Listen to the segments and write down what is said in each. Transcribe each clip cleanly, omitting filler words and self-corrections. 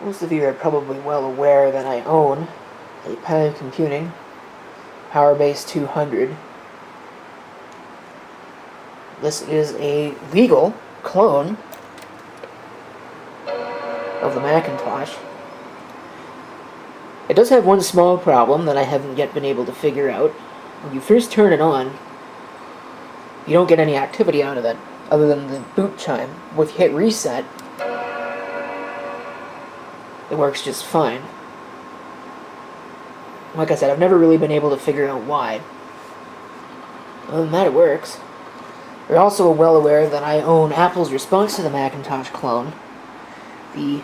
Most of you are probably well aware that I own a Power Computing PowerBase 200. This is a legal clone of the Macintosh. It does have one small problem that I haven't yet been able to figure out. When you first turn it on, you don't get any activity out of it, other than the boot chime. If you hit reset, it works just fine. Like I said, I've never really been able to figure out why. Other than that, it works. You're also well aware that I own Apple's response to the Macintosh clone, the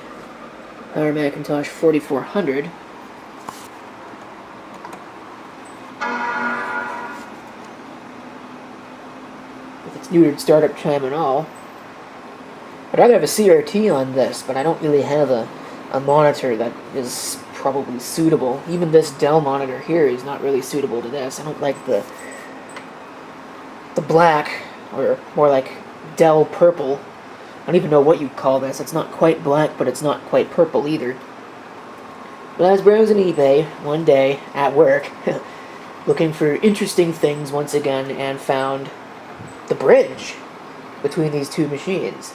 Power Macintosh 4400. With its neutered startup chime and all. I'd rather have a CRT on this, but I don't really have a monitor that is probably suitable. Even this Dell monitor here is not really suitable to this. I don't like the black, or more like Dell purple. I don't even know what you'd call this. It's not quite black, but it's not quite purple either. But I was browsing eBay one day at work, looking for interesting things once again, and found the bridge between these two machines.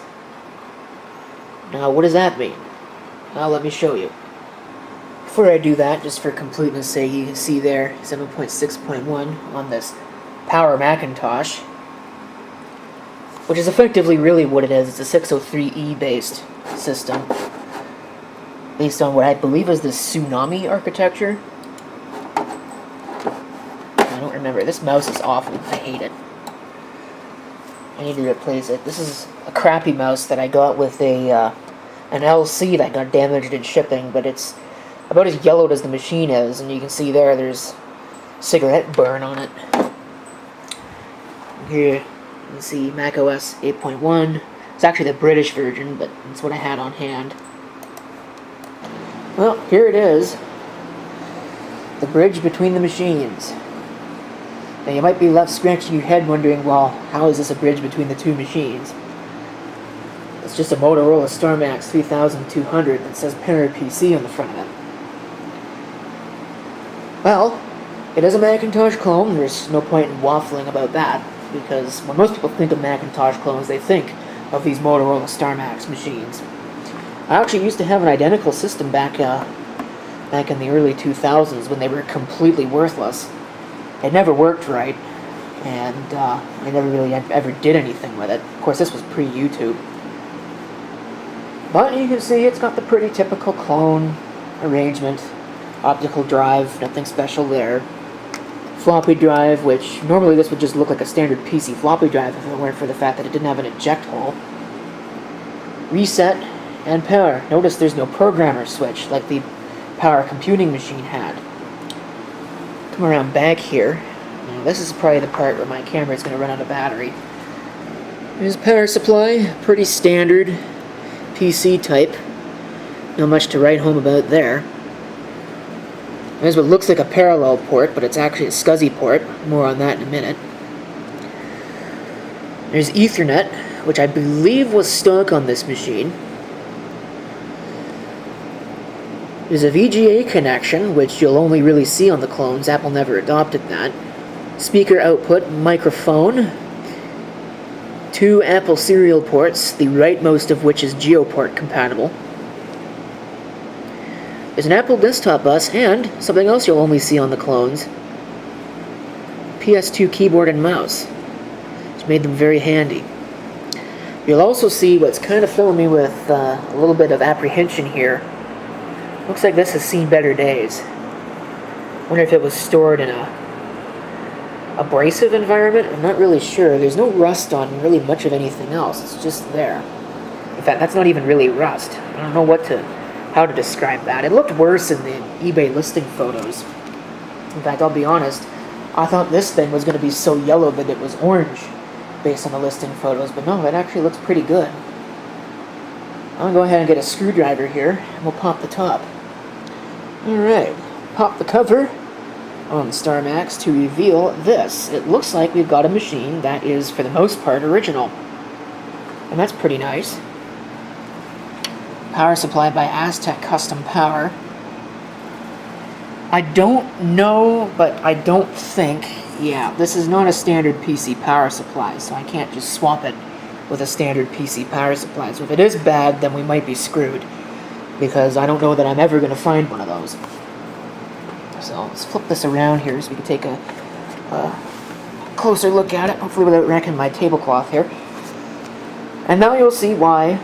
Now, what does that mean? Well, let me show you. Before I do that, just for completeness sake, you can see there 7.6.1 on this Power Macintosh, which is effectively really what it is. It's a 603E based system, based on what I believe is the Tsunami architecture. I don't remember. This mouse is awful. I hate it. I need to replace it. This is a crappy mouse that I got with an LC that got damaged in shipping, but it's about as yellowed as the machine is, and you can see there's cigarette burn on it. Here you can see macOS 8.1. It's actually the British version, but it's what I had on hand. Well, here it is. The bridge between the machines. Now you might be left scratching your head wondering, well, how is this a bridge between the two machines? It's just a Motorola StarMax 3200 that says Power PC on the front of it. Well, it is a Macintosh clone. There's no point in waffling about that, because when most people think of Macintosh clones, they think of these Motorola StarMax machines. I actually used to have an identical system back in the early 2000s when they were completely worthless. It never worked right, and I never really ever did anything with it. Of course, this was pre-YouTube. But you can see it's got the pretty typical clone arrangement. Optical drive, nothing special there. Floppy drive, which normally this would just look like a standard PC floppy drive if it weren't for the fact that it didn't have an eject hole. Reset and power. Notice there's no programmer switch like the Power Computing machine had. Come around back here. Now this is probably the part where my camera is going to run out of battery. There's a power supply, pretty standard PC type. Not much to write home about there. There's what looks like a parallel port, but it's actually a SCSI port. More on that in a minute. There's Ethernet, which I believe was stock on this machine. There's a VGA connection, which you'll only really see on the clones. Apple never adopted that. Speaker output, microphone. 2 Apple serial ports, the rightmost of which is GeoPort compatible. There's an Apple desktop bus, and something else you'll only see on the clones. PS2 keyboard and mouse, which made them very handy. You'll also see what's kind of filling me with a little bit of apprehension here. Looks like this has seen better days. Wonder if it was stored in a abrasive environment? I'm not really sure. There's no rust on really much of anything else. It's just there. In fact, that's not even really rust. I don't know how to describe that. It looked worse in the eBay listing photos. In fact, I'll be honest, I thought this thing was going to be so yellow that it was orange based on the listing photos, but no, it actually looks pretty good. I'm going to go ahead and get a screwdriver here, and we'll pop the top. Alright, pop the cover on the StarMax to reveal this. It looks like we've got a machine that is, for the most part, original. And that's pretty nice. power supply by Aztec Custom Power. I don't know, but I don't think, yeah, this is not a standard PC power supply, so I can't just swap it with a standard PC power supply. So if it is bad, then we might be screwed, because I don't know that I'm ever going to find one of those. So let's flip this around here so we can take a closer look at it, hopefully without wrecking my tablecloth here. And now you'll see why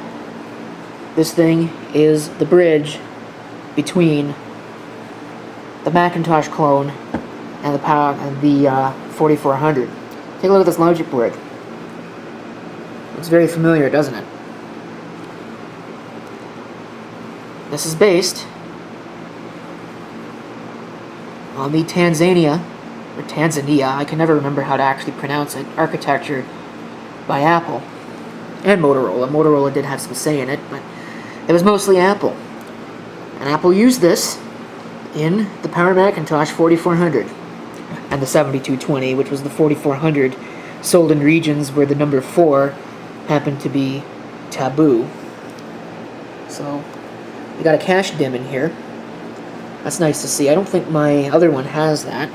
this thing is the bridge between the Macintosh clone and the 4400. Take a look at this logic board. Looks very familiar, doesn't it? This is based on the Tanzania, I can never remember how to actually pronounce it, architecture by Apple and Motorola. Motorola did have some say in it, but it was mostly Apple. And Apple used this in the Power Macintosh 4400 and the 7220, which was the 4400 sold in regions where the number 4 happened to be taboo. So we got a cache DIMM in here. That's nice to see. I don't think my other one has that.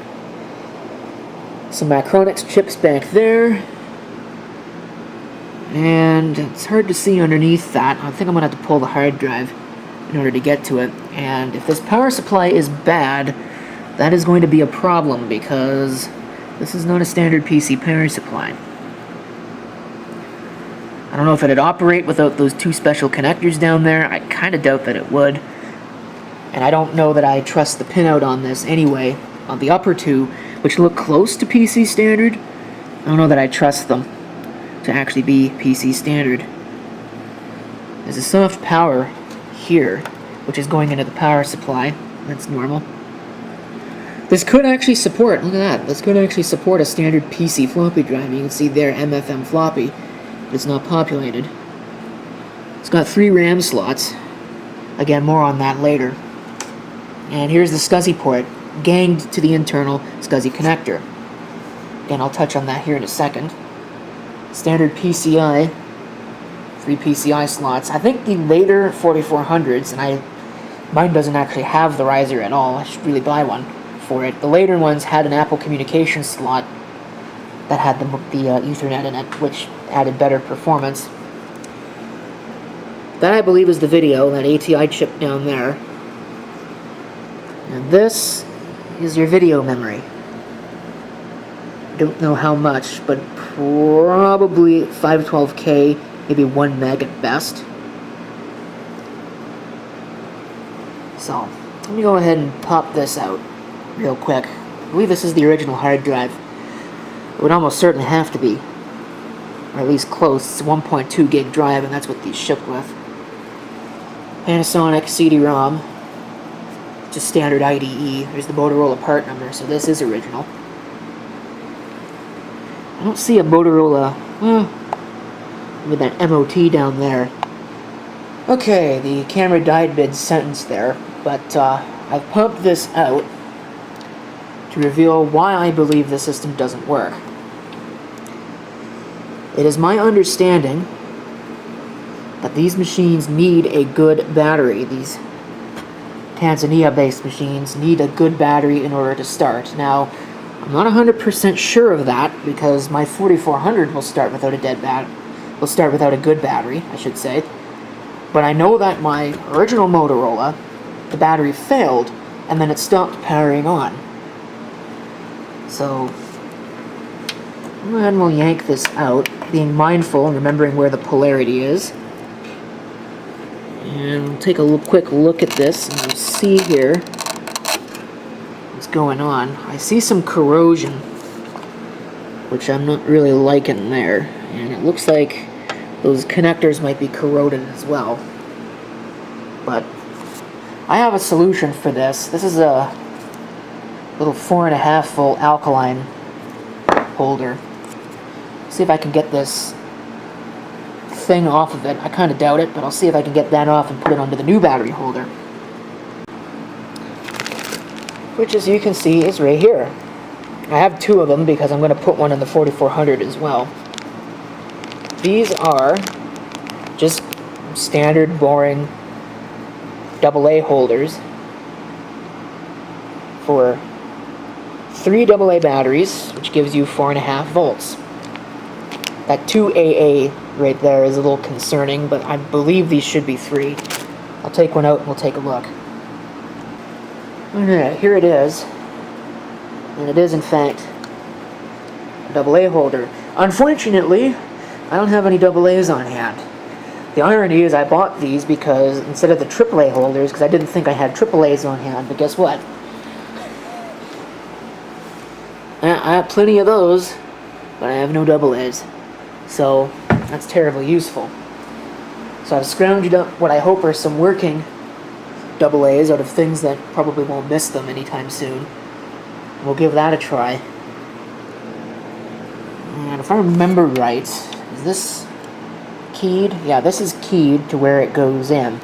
Some Macronix chips back there. And it's hard to see underneath that. I think I'm going to have to pull the hard drive in order to get to it. And if this power supply is bad, that is going to be a problem, because this is not a standard PC power supply. I don't know if it'd operate without those 2 special connectors down there. I kind of doubt that it would. And I don't know that I trust the pinout on this anyway. On the upper 2, which look close to PC standard, I don't know that I trust them to actually be PC standard. There's a soft power here, which is going into the power supply. That's normal. This could actually support, look at that, this could actually support a standard PC floppy drive. You can see there, MFM floppy. It's not populated. It's got 3 RAM slots. Again, more on that later. And here's the SCSI port, ganged to the internal SCSI connector. Again, I'll touch on that here in a second. Standard PCI, 3 PCI slots. I think the later 4400s, and mine doesn't actually have the riser at all. I should really buy one for it. The later ones had an Apple communications slot that had the Ethernet in it, which added better performance. That, I believe, is the video, that ATI chip down there. And this is your video memory. Don't know how much, but probably 512K, maybe 1 meg at best. So, let me go ahead and pop this out real quick. I believe this is the original hard drive. It would almost certainly have to be, or at least close. It's a 1.2 gig drive, and that's what these ship with. Panasonic CD-ROM, just standard IDE. There's the Motorola part number, so this is original. I don't see a Motorola, with that MOT down there. Okay, the camera died mid-sentence there, but I've pumped this out to reveal why I believe the system doesn't work. It is my understanding that these machines need a good battery. These Tanzania-based machines need a good battery in order to start. Now, I'm not 100% sure of that, because my 4400 will start without a good battery, I should say. But I know that my original Motorola, the battery failed, and then it stopped powering on. So, go ahead and we'll yank this out, being mindful and remembering where the polarity is. And we'll take a quick look at this, and we'll see here what's going on. I see some corrosion, which I'm not really liking there. And it looks like those connectors might be corroded as well. But I have a solution for this. This is a little 4.5 volt alkaline holder. See if I can get this thing off of it. I kind of doubt it, but I'll see if I can get that off and put it onto the new battery holder, which, as you can see, is right here. I have 2 of them because I'm going to put one in the 4400 as well. These are just standard, boring AA holders for 3 AA batteries, which gives you 4.5 volts. That 2 AA right there is a little concerning, but I believe these should be 3. I'll take one out and we'll take a look. Alright, here it is. And it is in fact a AA holder. Unfortunately, I don't have any AA's on hand. The irony is I bought these because instead of the AAA holders, because I didn't think I had AAA's on hand, but guess what? I have plenty of those, but I have no AA's. So that's terribly useful. So I've scrounged up what I hope are some working AA's out of things that probably won't miss them anytime soon. We'll give that a try. And if I remember right, is this keyed? Yeah, this is keyed to where it goes in.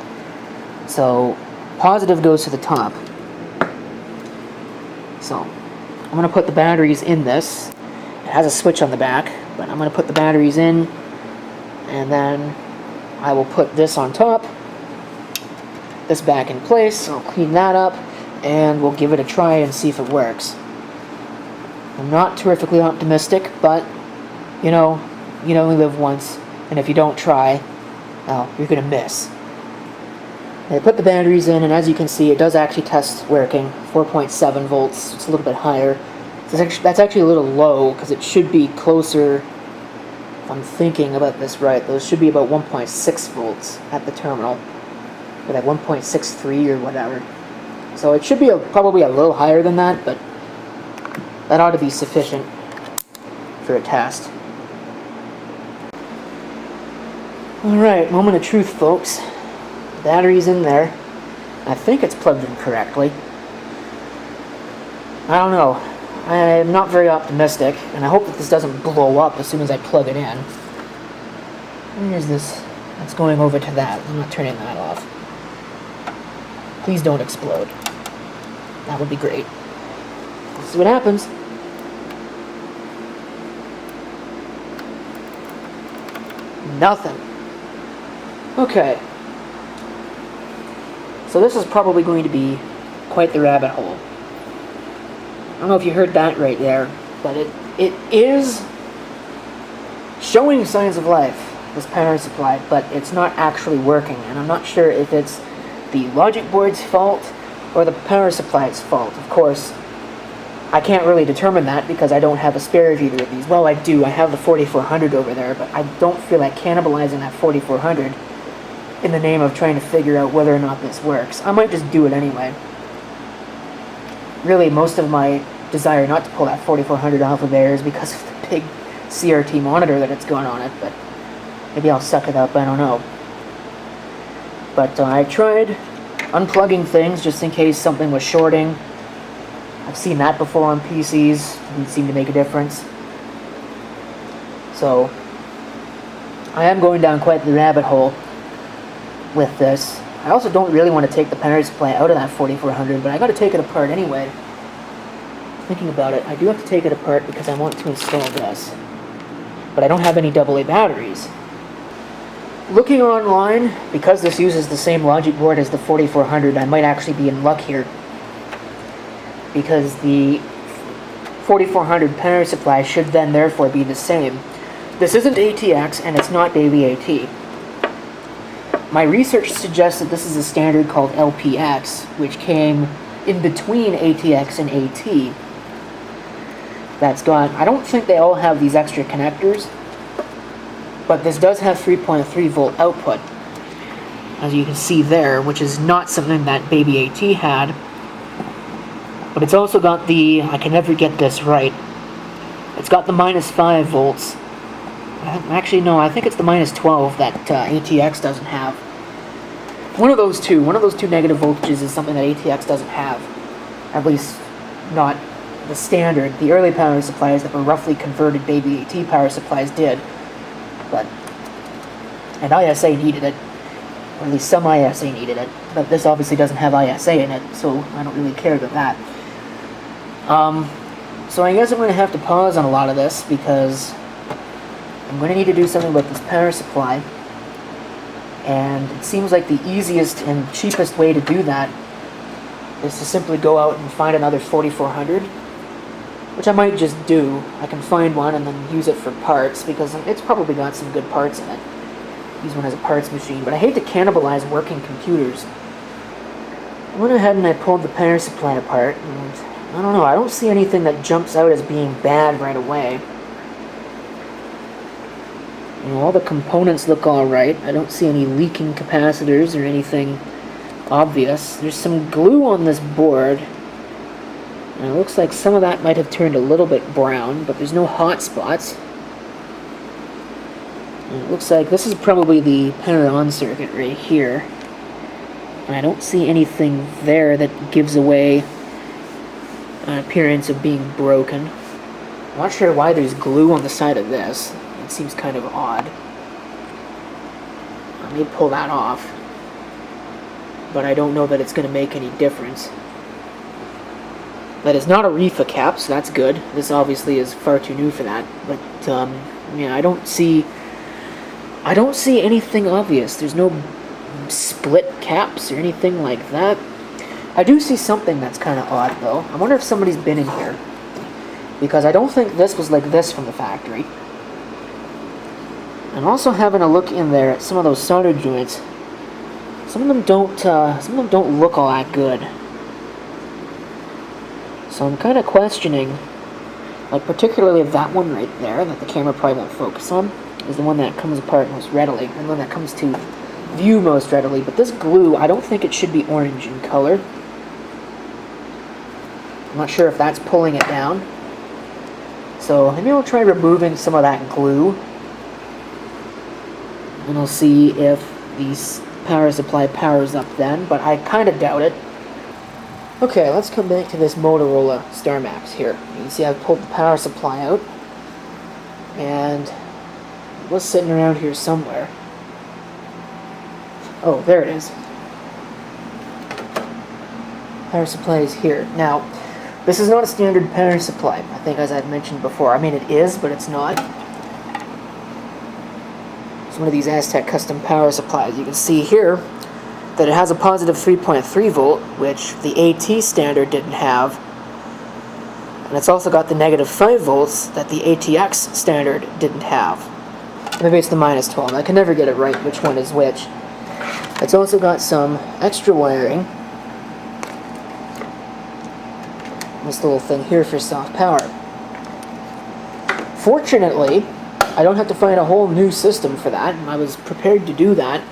So positive goes to the top. So I'm going to put the batteries in this. It has a switch on the back, but I'm going to put the batteries in, and then I will put this on top, this back in place. I'll clean that up, and we'll give it a try and see if it works. I'm not terrifically optimistic, but you know, you only live once, and if you don't try, well, you're going to miss. I put the batteries in, and as you can see, it does actually test working. 4.7 volts, it's a little bit higher. That's actually a little low, because it should be closer, if I'm thinking about this right, those should be about 1.6 volts at the terminal, or like 1.63 or whatever. So it should be probably a little higher than that, but that ought to be sufficient for a test. Alright, moment of truth, folks. Battery's in there. I think it's plugged in correctly. I don't know. I'm not very optimistic, and I hope that this doesn't blow up as soon as I plug it in. Where is this? It's going over to that. I'm not turning that off. Please don't explode. That would be great. Let's see what happens. Nothing. Okay. So this is probably going to be quite the rabbit hole. I don't know if you heard that right there, but it is showing signs of life, this power supply, but it's not actually working, and I'm not sure if it's the logic board's fault or the power supply's fault. Of course, I can't really determine that because I don't have a spare of either of these. Well, I do. I have the 4400 over there, but I don't feel like cannibalizing that 4400 in the name of trying to figure out whether or not this works. I might just do it anyway. Really, most of my desire not to pull that 4400 off of there is because of the big CRT monitor that it's got on it, but maybe I'll suck it up, I don't know. But I tried unplugging things just in case something was shorting. I've seen that before on PCs. It didn't seem to make a difference. So I am going down quite the rabbit hole with this. I also don't really want to take the power supply out of that 4400, but I got to take it apart anyway. Thinking about it, I do have to take it apart because I want to install this. But I don't have any AA batteries. Looking online, because this uses the same logic board as the 4400, I might actually be in luck here. Because the 4400 power supply should then therefore be the same. This isn't ATX and it's not Baby AT. My research suggests that this is a standard called LPX, which came in between ATX and AT. That's got, I don't think they all have these extra connectors, but this does have 3.3 volt output, as you can see there, which is not something that Baby AT had. But it's also got the, I can never get this right, it's got the -5 volts. Actually, no, I think it's the -12 that ATX doesn't have. One of those two negative voltages is something that ATX doesn't have. At least, not the standard. The early power supplies that were roughly converted Baby AT power supplies did. And ISA needed it. Or at least some ISA needed it. But this obviously doesn't have ISA in it, so I don't really care about that. So I guess I'm going to have to pause on a lot of this because I'm going to need to do something about this power supply. And it seems like the easiest and cheapest way to do that is to simply go out and find another 4400, which I might just do. I can find one and then use it for parts, because it's probably got some good parts in it. Use one as a parts machine, but I hate to cannibalize working computers. I went ahead and I pulled the power supply apart, and I don't know, I don't see anything that jumps out as being bad right away. You know, all the components look alright. I don't see any leaking capacitors or anything obvious. There's some glue on this board, and it looks like some of that might have turned a little bit brown, but there's no hot spots. And it looks like this is probably the power on circuit right here. And I don't see anything there that gives away an appearance of being broken. I'm not sure why there's glue on the side of this. It seems kind of odd. I may pull that off, but I don't know that it's going to make any difference. That is not a reefa cap, so that's good. This obviously is far too new for that. But yeah, I don't see anything obvious. There's no split caps or anything like that. I do see something that's kind of odd though. I wonder if somebody's been in here, because I don't think this was like this from the factory. And also having a look in there at some of those solder joints, some of them don't look all that good. So I'm kind of questioning, like particularly that one right there that the camera probably won't focus on, is the one that comes apart most readily, and the one that comes to view most readily. But this glue, I don't think it should be orange in color. I'm not sure if that's pulling it down. So maybe we'll try removing some of that glue, and we'll see if the power supply powers up then, but I kind of doubt it. Okay, let's come back to this Motorola StarMax here. You can see I've pulled the power supply out, and it was sitting around here somewhere. Oh, there it is. Power supply is here. Now, this is not a standard power supply, I think, as I've mentioned before. I mean, it is, but it's not. It's one of these Aztec custom power supplies. You can see here that it has a positive 3.3 volt, which the AT standard didn't have. And it's also got the negative 5 volts that the ATX standard didn't have. Maybe it's the minus 12. I can never get it right which one is which. It's also got some extra wiring. This little thing here for soft power. Fortunately, I don't have to find a whole new system for that, and I was prepared to do that.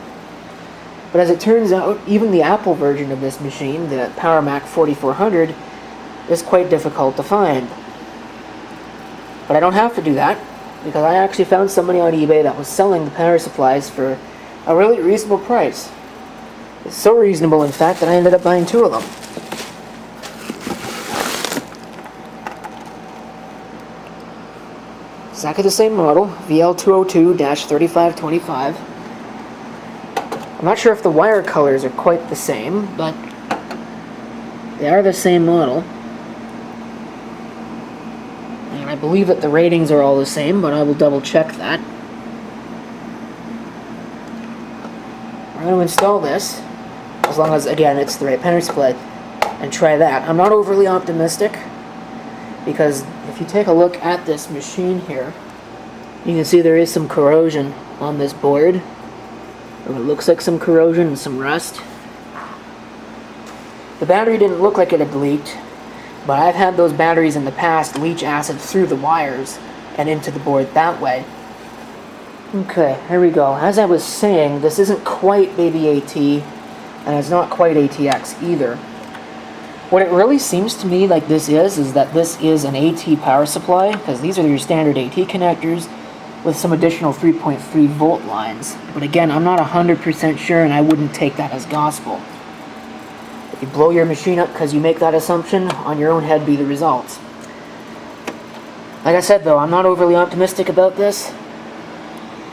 But as it turns out, even the Apple version of this machine, the PowerMac 4400, is quite difficult to find. But I don't have to do that, because I actually found somebody on eBay that was selling the power supplies for a really reasonable price. It's so reasonable, in fact, that I ended up buying 2 of them. Exactly the same model, VL202-3525. I'm not sure if the wire colors are quite the same, but they are the same model. And I believe that the ratings are all the same, but I will double check that. I'm going to install this, as long as, again, it's the right power supply, and try that. I'm not overly optimistic, because if you take a look at this machine here, you can see there is some corrosion on this board. Or it looks like some corrosion and some rust. The battery didn't look like it had leaked, but I've had those batteries in the past leach acid through the wires and into the board that way. Okay, here we go. As I was saying, this isn't quite Baby AT, and it's not quite ATX either. What it really seems to me like this is that this is an AT power supply, because these are your standard AT connectors with some additional 3.3 volt lines. But again, I'm not 100% sure, and I wouldn't take that as gospel. If you blow your machine up because you make that assumption, on your own head be the results. Like I said though, I'm not overly optimistic about this,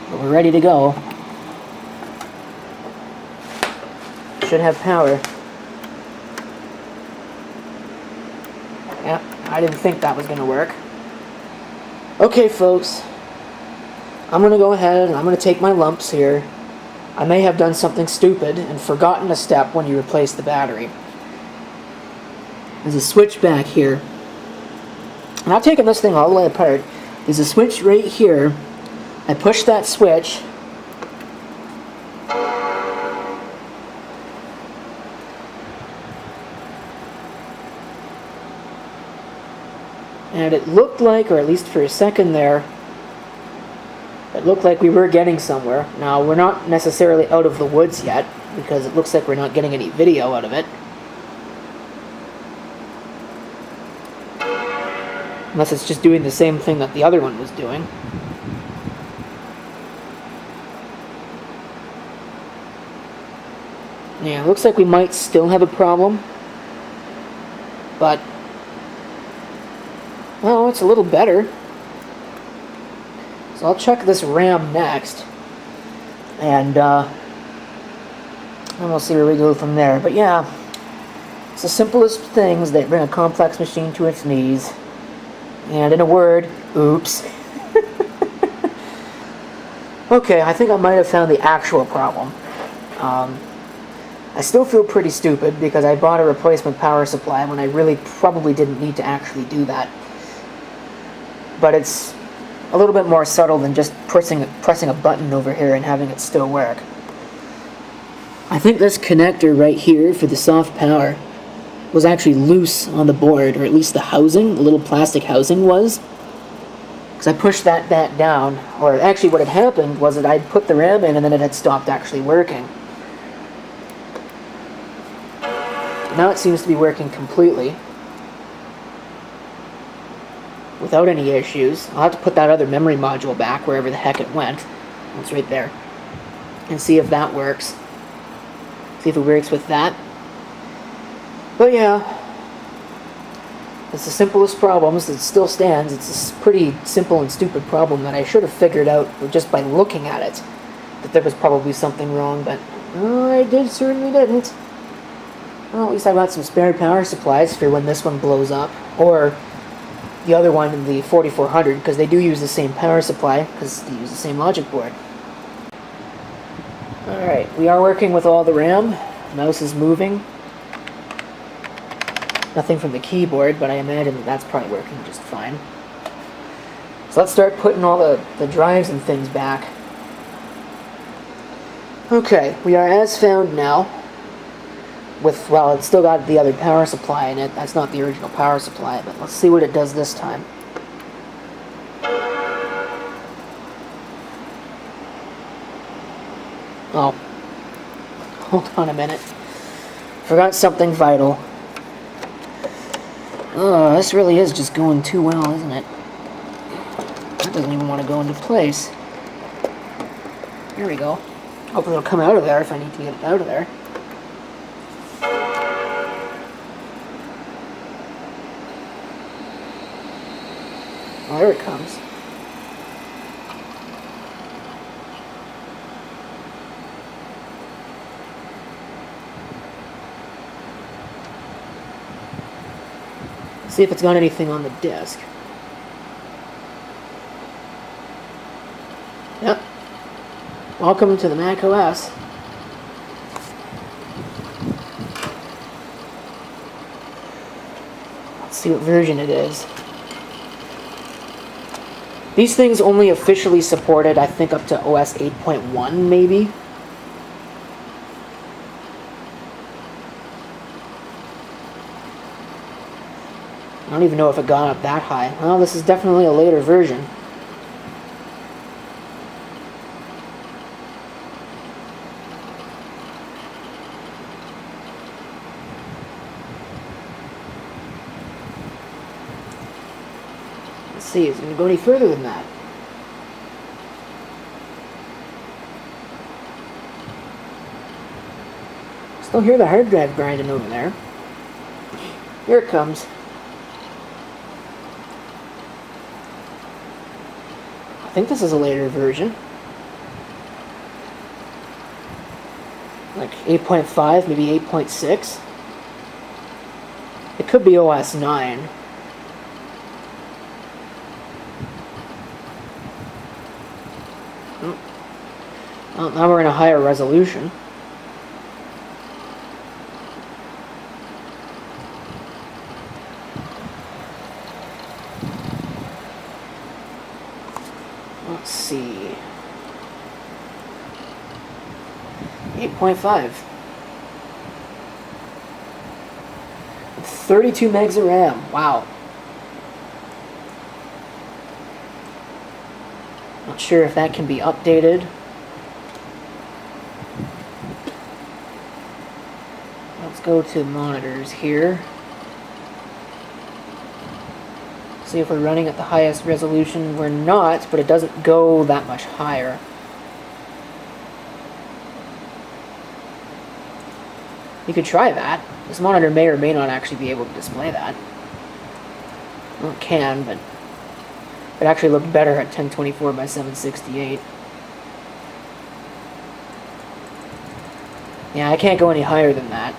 but we're ready to go. Should have power. Yeah, I didn't think that was going to work. Okay folks, I'm going to go ahead and I'm going to take my lumps here. I may have done something stupid and forgotten a step when you replace the battery. There's a switch back here. And I've taken this thing all the way apart. There's a switch right here. I push that switch. And it looked like, or at least for a second there, it looked like we were getting somewhere. Now, we're not necessarily out of the woods yet, because it looks like we're not getting any video out of it. Unless it's just doing the same thing that the other one was doing. Yeah, it looks like we might still have a problem. But, well, it's a little better. So I'll check this RAM next. And we'll see where we go from there. But yeah, it's the simplest things that bring a complex machine to its knees. And in a word, oops. Okay, I think I might have found the actual problem. I still feel pretty stupid because I bought a replacement power supply when I really probably didn't need to actually do that. But it's a little bit more subtle than just pressing a button over here and having it still work. I think this connector right here for the soft power was actually loose on the board, or at least the housing, the little plastic housing was. Because I pushed that back down, or actually what had happened was that I'd put the RAM in and then it had stopped actually working. Now it seems to be working completely, without any issues. I'll have to put that other memory module back wherever the heck it went. It's right there. And see if that works. See if it works with that. But yeah, it's the simplest problems. It still stands. It's a pretty simple and stupid problem that I should have figured out just by looking at it, that there was probably something wrong, but I certainly didn't. Well, at least I got some spare power supplies for when this one blows up, or the other one, the 4400, because they do use the same power supply, because they use the same logic board. Alright, we are working with all the RAM. Mouse is moving. Nothing from the keyboard, but I imagine that that's probably working just fine. So let's start putting all the drives and things back. Okay, we are as found now. With, well, it's still got the other power supply in it. That's not the original power supply, but let's see what it does this time. Oh. Hold on a minute. Forgot something vital. Oh, this really is just going too well, isn't it? That doesn't even want to go into place. Here we go. Hopefully it'll come out of there if I need to get it out of there. Oh, there it comes. See if it's got anything on the disk. Yep. Welcome to the Mac OS. Let's see what version it is. These things only officially supported, I think, up to OS 8.1, maybe. I don't even know if it got up that high. Well, this is definitely a later version. Let's see, is it going to go any further than that? Still hear the hard drive grinding over there. Here it comes. I think this is a later version. Like 8.5, maybe 8.6. It could be OS 9. Well, now we're in a higher resolution. Let's see. 8.5. 32 megs of RAM. Wow. Not sure if that can be updated. Let's go to monitors here. See if we're running at the highest resolution. We're not, but it doesn't go that much higher. You could try that. This monitor may or may not actually be able to display that. Well, it can, but it actually looked better at 1024 by 768. Yeah, I can't go any higher than that.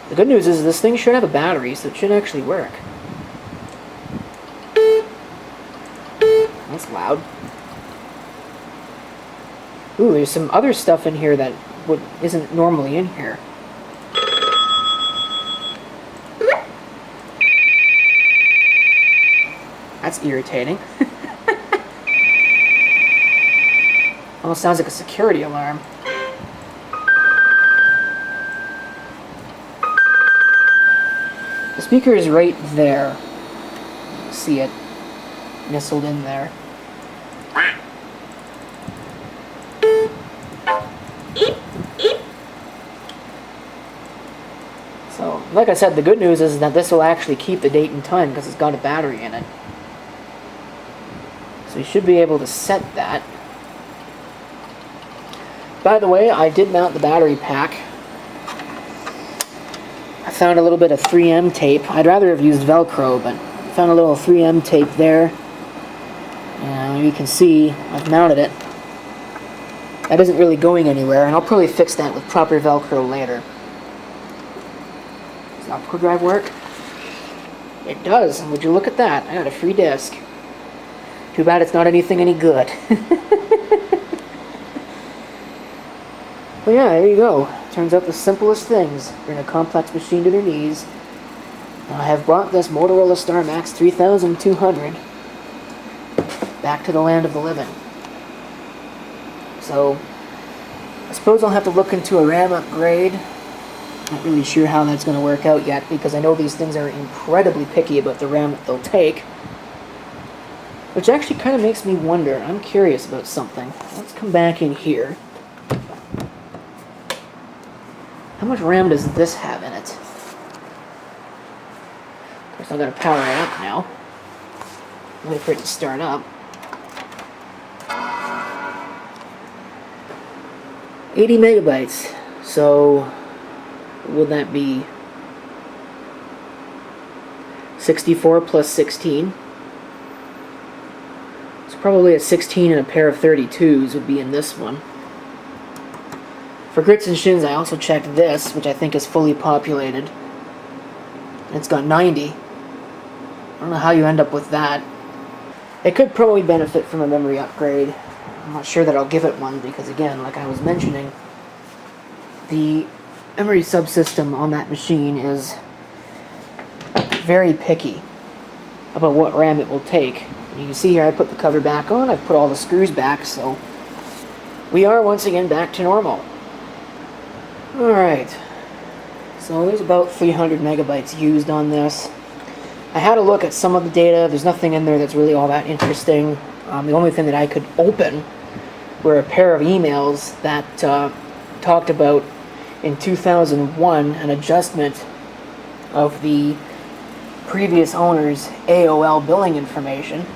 The good news is this thing should have a battery, so it should actually work. That's loud. Ooh, there's some other stuff in here that isn't normally in here. That's irritating. Almost sounds like a security alarm. The speaker is right there. See it nestled in there. So, like I said, the good news is that this will actually keep the date and time because it's got a battery in it. So you should be able to set that. By the way, I did mount the battery pack. I found a little bit of 3M tape. I'd rather have used Velcro, but I found a little 3M tape there. And you can see I've mounted it. That isn't really going anywhere, and I'll probably fix that with proper Velcro later. Does the optical drive work? It does. Would you look at that? I got a free disc. Too bad it's not anything any good. Well, yeah, there you go. Turns out the simplest things bring a complex machine to their knees. I have brought this Motorola StarMax 3200 back to the land of the living. So, I suppose I'll have to look into a RAM upgrade. Not really sure how that's going to work out yet, because I know these things are incredibly picky about the RAM that they'll take. Which actually kind of makes me wonder. I'm curious about something. Let's come back in here. How much RAM does this have in it? Of course, I'm going to power it up now. Wait for it to start up. 80 megabytes. So, would that be 64 plus 16? So probably a 16 and a pair of 32s would be in this one. For grits and shins, I also checked this, which I think is fully populated. And it's got 90. I don't know how you end up with that. It could probably benefit from a memory upgrade. I'm not sure that I'll give it one because, again, like I was mentioning, the memory subsystem on that machine is very picky about what RAM it will take. And you can see here I put the cover back on, I've put all the screws back, so we are once again back to normal. Alright, so there's about 300 megabytes used on this. I had a look at some of the data. There's nothing in there that's really all that interesting. The only thing that I could open were a pair of emails that talked about, in 2001, an adjustment of the previous owner's AOL billing information.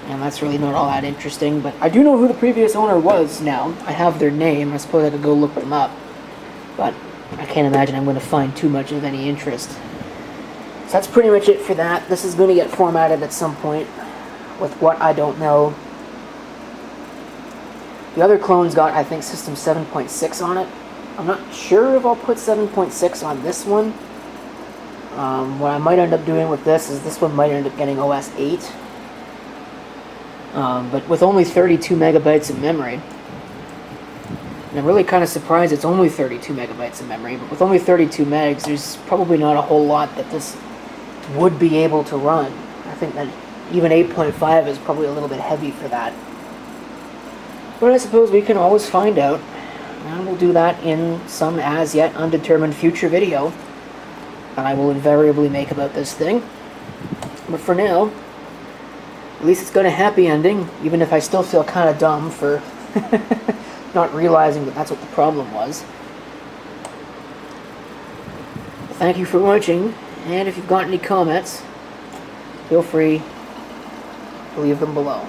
And that's really not all that interesting, but I do know who the previous owner was now. I have their name. I suppose I could go look them up, but I can't imagine I'm going to find too much of any interest. So that's pretty much it for that. This is going to get formatted at some point with what I don't know. The other clone's got, I think, System 7.6 on it. I'm not sure if I'll put 7.6 on this one. What I might end up doing with this is this one might end up getting OS 8. But with only 32 megabytes of memory. And I'm really kind of surprised it's only 32 megabytes of memory, but with only 32 megs, there's probably not a whole lot that this would be able to run. I think that even 8.5 is probably a little bit heavy for that. But I suppose we can always find out, and we'll do that in some as yet undetermined future video that I will invariably make about this thing. But for now, at least it's got a happy ending, even if I still feel kind of dumb for not realizing that that's what the problem was. Thank you for watching, and if you've got any comments, feel free to leave them below.